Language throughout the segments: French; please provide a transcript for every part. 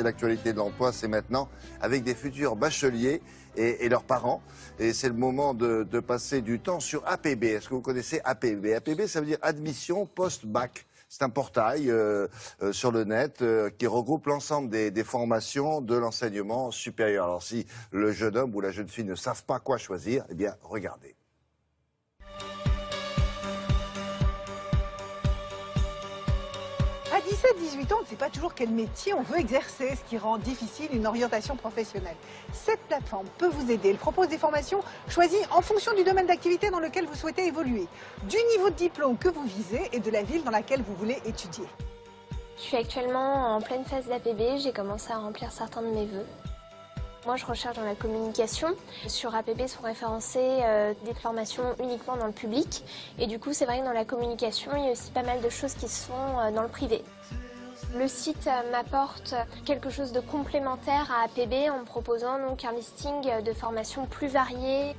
C'est l'actualité de l'emploi, c'est maintenant avec des futurs bacheliers et leurs parents. Et c'est le moment de passer du temps sur APB. Est-ce que vous connaissez APB? APB, ça veut dire admission post-bac. C'est un portail sur le net qui regroupe l'ensemble des formations de l'enseignement supérieur. Alors si le jeune homme ou la jeune fille ne savent pas quoi choisir, eh bien regardez. À 17-18 ans, on ne sait pas toujours quel métier on veut exercer, ce qui rend difficile une orientation professionnelle. Cette plateforme peut vous aider. Elle propose des formations choisies en fonction du domaine d'activité dans lequel vous souhaitez évoluer, du niveau de diplôme que vous visez et de la ville dans laquelle vous voulez étudier. Je suis actuellement en pleine phase d'APB, j'ai commencé à remplir certains de mes vœux. Moi, je recherche dans la communication. Sur APB sont référencées des formations uniquement dans le public. Et du coup, c'est vrai que dans la communication, il y a aussi pas mal de choses qui se font dans le privé. Le site m'apporte quelque chose de complémentaire à APB en me proposant donc un listing de formations plus variées.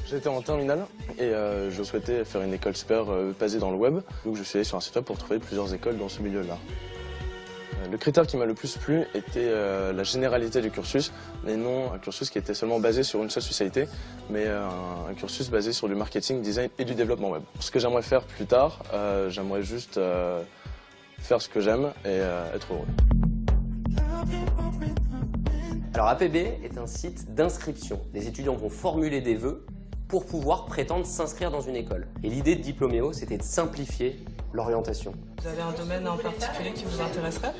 J'étais en terminale et je souhaitais faire une école supérieure basée dans le web. Donc je suis allé sur un site web pour trouver plusieurs écoles dans ce milieu-là. Le critère qui m'a le plus plu était la généralité du cursus, mais non un cursus qui était seulement basé sur une seule spécialité, mais un cursus basé sur du marketing, design et du développement web. Ce que j'aimerais faire plus tard, j'aimerais juste faire ce que j'aime et être heureux. Alors APB est un site d'inscription. Les étudiants vont formuler des vœux pour pouvoir prétendre s'inscrire dans une école. Et l'idée de Diploméo, c'était de simplifier l'orientation. Vous avez un domaine en particulier qui vous intéresserait?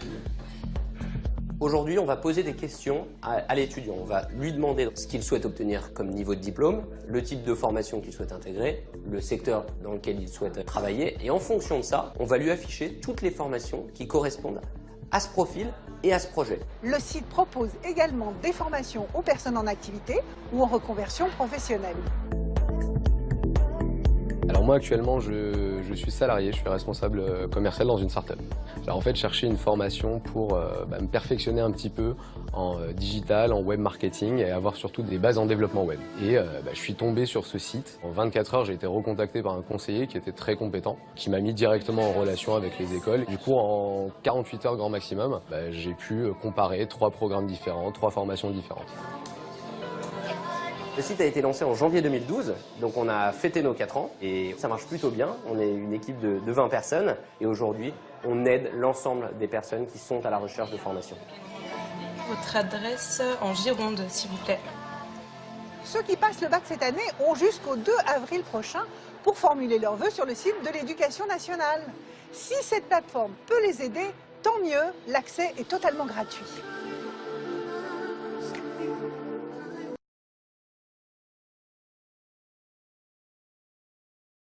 Aujourd'hui, on va poser des questions à l'étudiant. On va lui demander ce qu'il souhaite obtenir comme niveau de diplôme, le type de formation qu'il souhaite intégrer, le secteur dans lequel il souhaite travailler. Et en fonction de ça, on va lui afficher toutes les formations qui correspondent à ce profil et à ce projet. Le site propose également des formations aux personnes en activité ou en reconversion professionnelle. Alors moi actuellement je suis salarié, je suis responsable commercial dans une start-up. Alors en fait chercher une formation pour me perfectionner un petit peu en digital, en web marketing et avoir surtout des bases en développement web. Et je suis tombé sur ce site. En 24 heures j'ai été recontacté par un conseiller qui était très compétent, qui m'a mis directement en relation avec les écoles. Du coup en 48 heures grand maximum, j'ai pu comparer 3 programmes différents, 3 formations différentes. Le site a été lancé en janvier 2012, donc on a fêté nos 4 ans et ça marche plutôt bien. On est une équipe de 20 personnes et aujourd'hui, on aide l'ensemble des personnes qui sont à la recherche de formation. Votre adresse en Gironde, s'il vous plaît. Ceux qui passent le bac cette année ont jusqu'au 2 avril prochain pour formuler leurs vœux sur le site de l'Éducation nationale. Si cette plateforme peut les aider, tant mieux, l'accès est totalement gratuit.